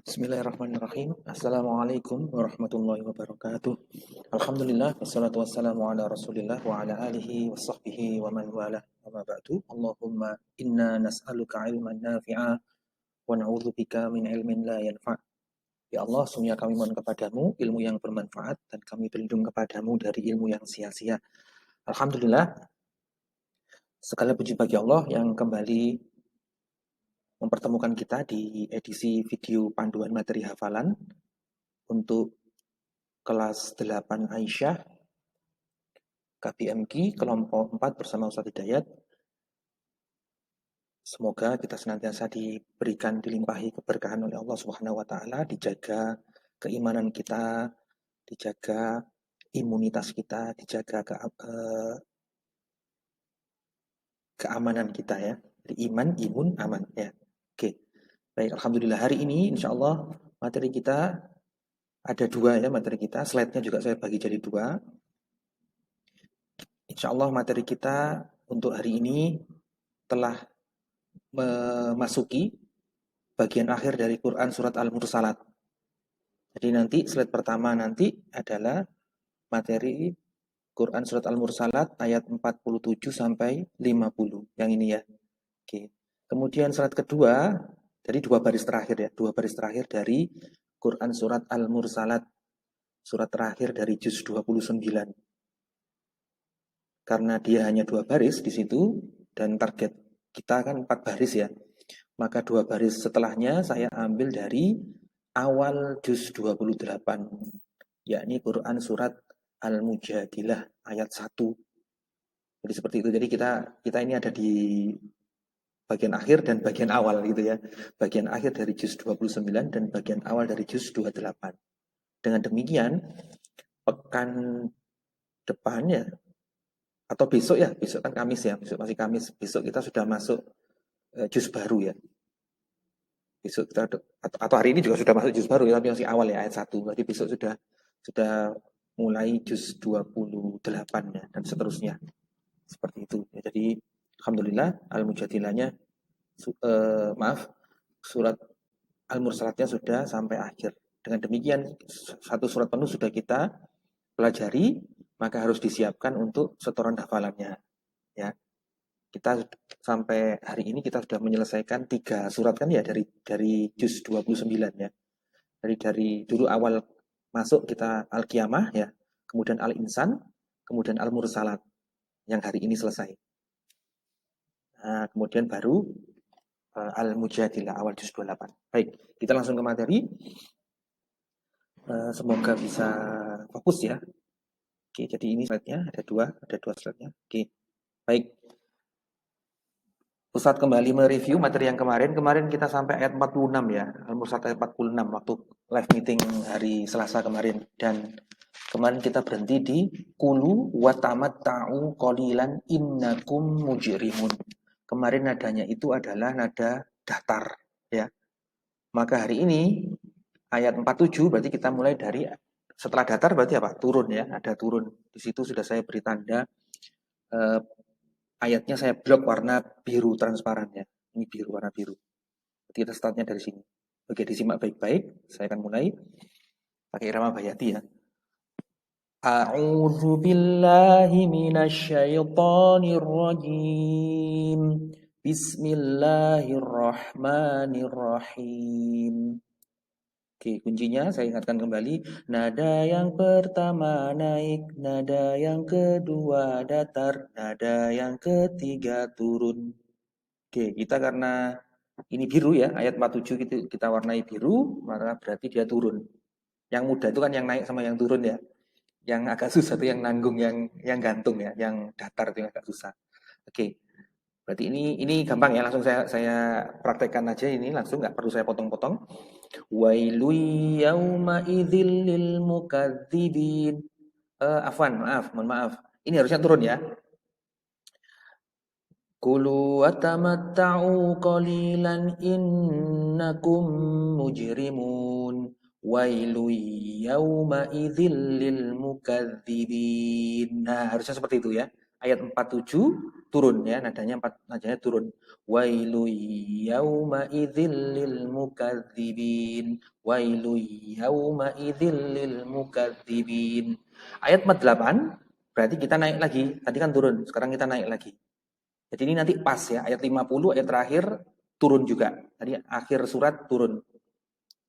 Bismillahirrahmanirrahim. Assalamualaikum warahmatullahi wabarakatuh. Alhamdulillah wassalatu wassalamu ala Rasulillah wa ala alihi wa sahbihi wa man wala. Amma ba'du. Allahumma inna nas'aluka ilman nafi'a wa na'udzubika min ilmin la yanfa'. Ya Allah, sungguh kami mohon kepadamu ilmu yang bermanfaat dan kami berlindung kepadamu dari ilmu yang sia-sia. Alhamdulillah, segala puji bagi Allah yang kembali mempertemukan kita di edisi video panduan materi hafalan untuk kelas 8 Aisyah KPMG kelompok 4 bersama Ustaz Hidayat. Semoga kita senantiasa diberikan dilimpahi keberkahan oleh Allah Subhanahu wa taala, dijaga keimanan kita, dijaga imunitas kita, dijaga keamanan kita ya. Jadi iman, imun, aman ya. Oke. Baik, alhamdulillah hari ini insyaallah materi kita ada dua ya materi kita. Slide-nya juga saya bagi jadi dua. Insyaallah materi kita untuk hari ini telah memasuki bagian akhir dari Quran surat Al-Mursalat. Jadi nanti slide pertama nanti adalah materi Quran surat Al-Mursalat ayat 47 sampai 50. Yang ini ya. Oke. Kemudian slide kedua, jadi dua baris terakhir ya, dua baris terakhir dari Quran surat Al-Mursalat. Surat terakhir dari juz 29. Karena dia hanya dua baris di situ dan target kita kan 4 baris ya. Maka 2 baris setelahnya saya ambil dari awal juz 28, yakni Quran surat Al-Mujadilah ayat 1. Jadi seperti itu. Jadi kita ini ada di bagian akhir dan bagian awal gitu ya. Bagian akhir dari juz 29 dan bagian awal dari juz 28. Dengan demikian, pekan depannya atau besok ya, besok kan Kamis ya, besok masih Kamis. Besok kita sudah masuk juz baru ya. Besok kita atau hari ini juga sudah masuk juz baru ya, tapi masih awal ya ayat 1. Berarti besok sudah mulai juz 28 ya dan seterusnya. Seperti itu. Ya, jadi alhamdulillah Al-Mujadilahnya surat Al-Mursalatnya sudah sampai akhir. Dengan demikian satu surat penuh sudah kita pelajari, maka harus disiapkan untuk setoran hafalannya. Ya. Kita sampai hari ini kita sudah menyelesaikan 3 surat kan ya dari juz 29 ya. Dari dulu awal masuk kita Al-Qiyamah ya, kemudian Al-Insan, kemudian Al-Mursalat yang hari ini selesai. Nah, kemudian baru Al-Mujadilah awal juz 28. Baik, kita langsung ke materi. Semoga bisa fokus ya. Oke, jadi ini slide-nya ada dua slide-nya. Oke. Baik. Ustadz kembali mereview materi yang kemarin. Kemarin kita sampai ayat 46 ya. Al-Mursalat ayat 46 waktu live meeting hari Selasa kemarin. Dan kemarin kita berhenti di Qulu wa tamatta'u qalilan innakum mujrimun. Kemarin nadanya itu adalah nada datar ya. Maka hari ini ayat 47 berarti kita mulai dari setelah datar berarti apa? Turun ya, ada turun. Di situ sudah saya beri tanda ayatnya saya blok warna biru transparan ya. Ini biru, warna biru. Jadi kita startnya dari sini. Oke, disimak baik-baik. Saya akan mulai pakai irama bayati ya. A'udzu billahi minasyaitonir rajim. Bismillahirrahmanirrahim. Oke, kuncinya saya ingatkan kembali. Nada yang pertama naik, nada yang kedua datar, nada yang ketiga turun. Oke, kita karena ini biru ya, ayat 47 kita warnai biru, maka berarti dia turun. Yang mudah itu kan yang naik sama yang turun ya. Yang agak susah itu yang nanggung, yang gantung ya, yang datar itu yang agak susah. Oke. Berarti ini gampang ya, langsung saya praktekkan aja ini langsung, nggak perlu saya potong-potong. Wailu yauma idzil lil mukadzibin. Mohon maaf. Ini harusnya turun ya. Kulu watamatta'u qalilan innakum mujrimun. Wailu yauma idzil lil mukadzibin. Nah, harusnya seperti itu ya. Ayat 47 turun ya, nadanya turun. Wailu yauma idzil lil mukadzibin. Wailu yauma idzil lil mukadzibin. Ayat 48 berarti kita naik lagi. Tadi kan turun, sekarang kita naik lagi. Jadi ini nanti pas ya, ayat 50 ayat terakhir turun juga. Tadi akhir surat turun.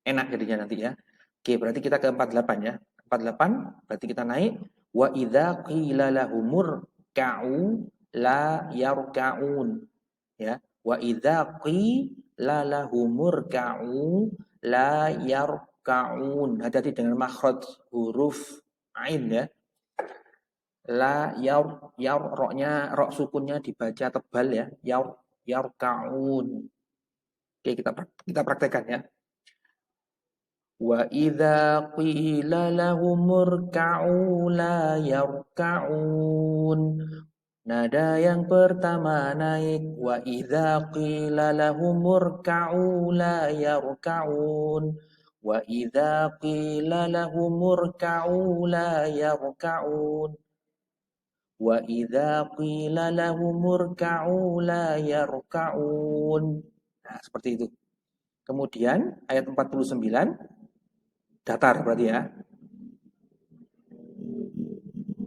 Enak jadinya nanti ya. Oke, berarti kita ke 48 ya. 48 berarti kita naik wa idza qila lahumur ka'u la yarka'un ya. Wa idza qila lahumur ka'u la yarka'un. Hati-hati dengan makhraj huruf ain ya. La roknya rok sukunnya dibaca tebal ya. Yarka'un. Oke, kita praktekkan ya. Wa idza qila lahumur ka'u la yarka'un. Nada yang pertama naik wa idza qila lahumur ka'u la yarka'un. Wa idza qila lahumur ka'u la yarka'un. Wa idza qila lahumur ka'u la yarka'un. Nah, seperti itu. Kemudian ayat 49 datar berarti ya.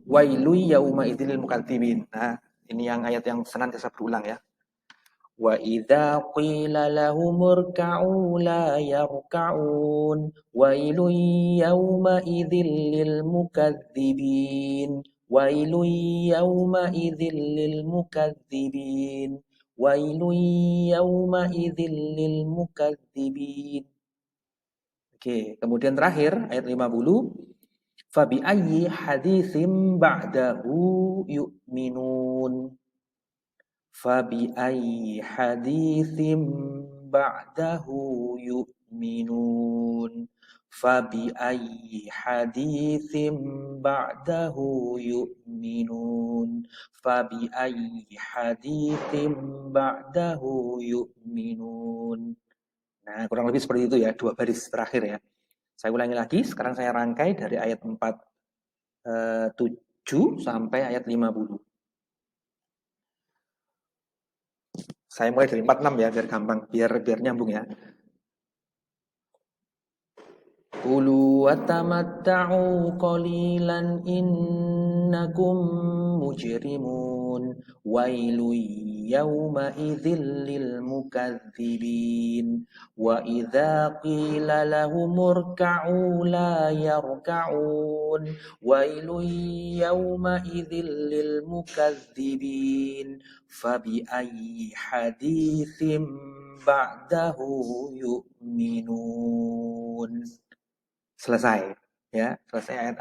Wailu yauma idzil mukadzibin. Nah, ini yang ayat yang senantiasa berulang ya. Wa idza qila lahumur ka'u la yarka'un. Wailu yauma idzil lil mukadzibin. Wailu yauma idzil lil mukadzibin. Wailu yauma idzil lil mukadzibin. Oke, kemudian terakhir ayat 50 fabi ayyi haditsim ba'dahu yu'minun. Fabi ayyi haditsim ba'dahu yu'minun. Fabi ayyi haditsim ba'dahu yu'minun. Fabi ayyi haditsim ba'dahu yu'minun. Nah, kurang lebih seperti itu ya, 2 baris terakhir ya. Saya ulangi lagi, sekarang saya rangkai dari ayat 47 sampai ayat 50. Saya mulai dari 46 ya, biar gampang, biar nyambung ya. Qulu watamatta'u qalilan innakum mujrimun. Wailu yawma idzil lil mukadzibin. Wa idza qila lahum urka'u la yarka'un. Wailu yawma idzil lil mukadzibin. Fabi ayyi haditsim ba'dahu yu'minun. Selesai ya, selesai ayat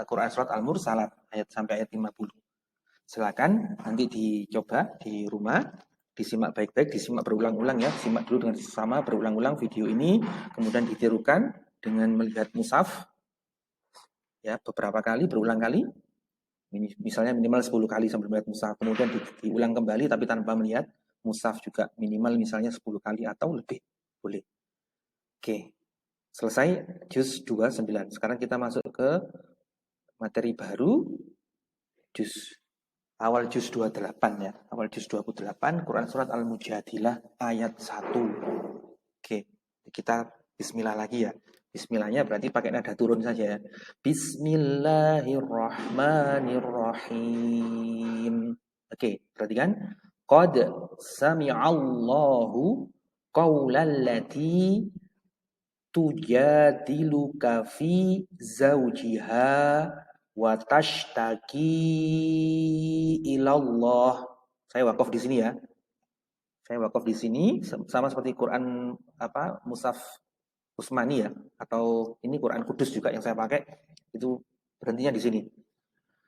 Quran surat Al-Mursalat ayat sampai ayat 50. Silakan nanti dicoba di rumah, disimak baik-baik, disimak berulang-ulang ya, simak dulu dengan sesama berulang-ulang video ini, kemudian ditirukan dengan melihat mushaf ya, beberapa kali, berulang kali. Misalnya minimal 10 kali sambil melihat mushaf, kemudian diulang kembali tapi tanpa melihat mushaf juga minimal misalnya 10 kali atau lebih boleh. Oke. Selesai juz 29. Sekarang kita masuk ke materi baru awal juz 28 ya. Awal juz 28 Quran surat Al-Mujadilah ayat 1. Oke, kita bismillah lagi ya. Bismillahnya berarti pakai nada turun saja ya. Bismillahirrahmanirrahim. Oke, perhatikan. Qad sami'allahu qaulal lati tujadiluka fi zawjiha wa tashtaki ilallah. Saya wakaf di sini ya. Saya wakaf di sini sama seperti Quran Mushaf Utsmani ya, atau ini Quran Kudus juga yang saya pakai, itu berhentinya di sini.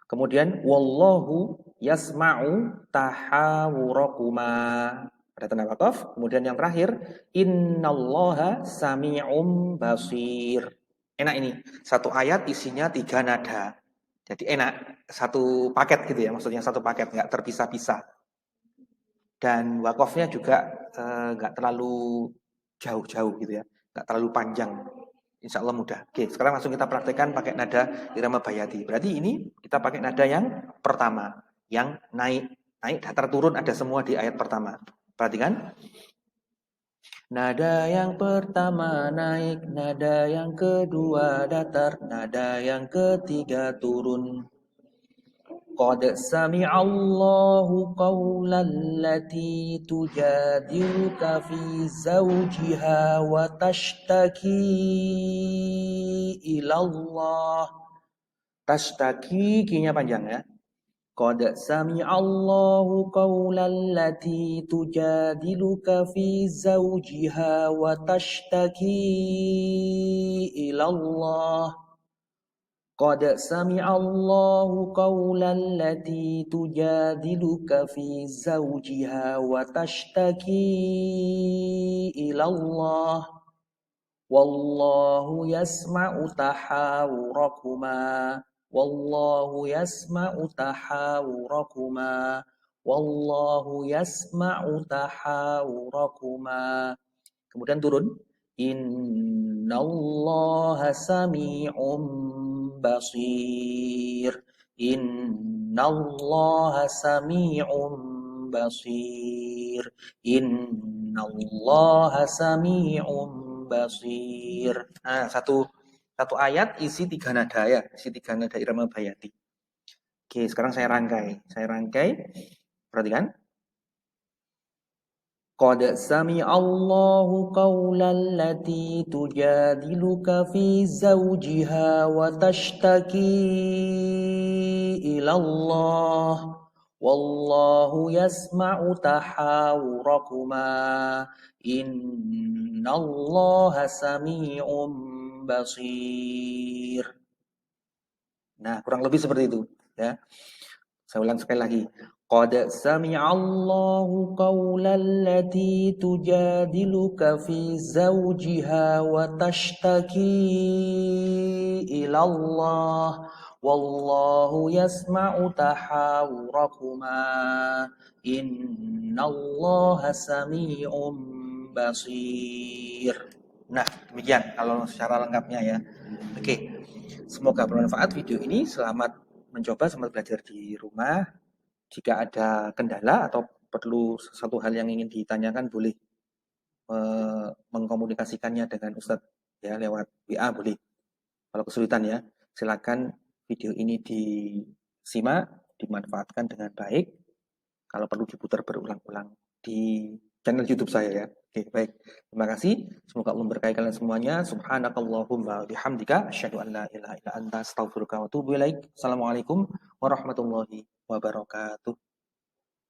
Kemudian wallahu yasma'u tahawurakuma. Ada tanda wakaf. Kemudian yang terakhir, innallaha sami'um basir. Enak ini. Satu ayat isinya 3 nada. Jadi enak. Satu paket gitu ya. Maksudnya satu paket. Nggak terpisah-pisah. Dan wakafnya juga nggak terlalu jauh-jauh gitu ya. Nggak terlalu panjang. Insya Allah mudah. Oke, sekarang langsung kita praktekkan pakai nada irama bayati. Berarti ini kita pakai nada yang pertama. yang naik datar turun ada semua di ayat pertama. Perhatikan. Nada yang pertama naik, nada yang kedua datar, nada yang ketiga turun. Qad sami'allahu qawlan lati tujadiluka fi zawjiha wa tashtaki ilallah. Tashtaki, kinya panjang ya. Qad sami'allahu qawlan lati tujadiluka fi zawjiha wa tashtaki ilallah. Qad sami'allahu qawlan lati tujadiluka fi zawjiha wa tashtaki ilallah. Wallahu yasma'u tahawurakuma. Wallahu yasma'u tahawurakuma. Wallahu yasma'u tahawurakuma. Kemudian turun. Innallaha sami'un basir. Innallaha sami'un basir. Innallaha sami'un basir. Nah, satu ayat isi 3 nada ya, isi 3 nada irama bayati. Oke, sekarang saya rangkai. Perhatikan. Qad sami'allahu qawlan lati tujadiluka fi zawjiha wa tashtaki ilallah. Wallahu yasma'u tahawurakuma. Innallaha sami'un basir. Nah, kurang lebih seperti itu ya. Saya ulang sekali lagi. Qad sami'allahu qawlan lati tujadiluka fi zawjiha wa tashtaki ilallah. Wallahu yasma'u tahawurakuma. Innallaha sami'un basir. Nah, demikian kalau secara lengkapnya ya. Oke. Semoga bermanfaat video ini. Selamat mencoba, selamat belajar di rumah. Jika ada kendala atau perlu sesuatu hal yang ingin ditanyakan, boleh mengkomunikasikannya dengan Ustadz ya, lewat WA boleh. Kalau kesulitan ya, silakan video ini disimak, dimanfaatkan dengan baik. Kalau perlu diputar berulang-ulang di channel YouTube saya ya. Oke, baik. Terima kasih. Semoga Allah memberkahi kalian semuanya. Subhanakallahumma bihamdika asyhadu an la ilaha illa anta astaghfiruka wa atubu ilaik. Assalamualaikum warahmatullahi wabarakatuh.